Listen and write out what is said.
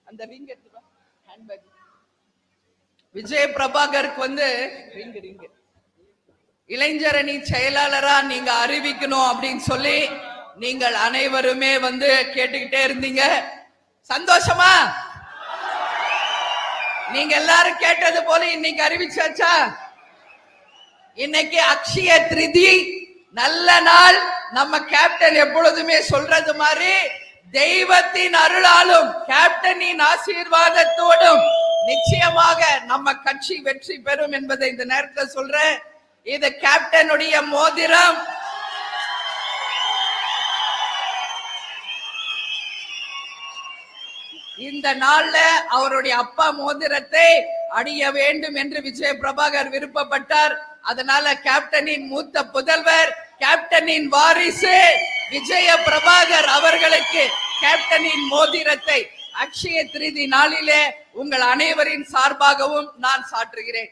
அந்த ரிங் எடுத்து handbag. Vijaya பிரபாகருக்கு ring இளைஞரணி செயலாளரா நீங்க அறிவிக்கணும் அப்படின்னு சொல்லி நீங்கள் அனைவருமே கேட்டுக்கிட்டே இருந்தீங்க. சந்தோஷமா? நீங்க எல்லாரும் கேட்டது போல இன்னைக்கு அறிவிச்சாச்சா? இன்னைக்கு அக்ஷய திருதி, நல்ல நாள். நம்ம கேப்டன் எப்பொழுதுமே சொல்றது மாதிரி தெய்வத்தின் அருளாலும் கேப்டனின் ஆசீர்வாதத்தோடும் நிச்சயமாக நம்ம கட்சி வெற்றி பெறும் என்பதை இந்த நேரத்தில் சொல்றேன். இது கேப்டனுடைய மோதிரம். இந்த நாள்ல அவருடைய அப்பா மோதிரத்தை அணிய வேண்டும் என்று விஜய பிரபாகர் விருப்பப்பட்டார். அதனால கேப்டனின் மூத்த புதல்வர், கேப்டனின் வாரிசு விஜய பிரபாகர் அவர்களுக்கு கேப்டனின் மோதிரத்தை அக்ஷய திருதி நாளிலே உங்கள் அனைவரின் சார்பாகவும் நான் சாற்றுகிறேன்.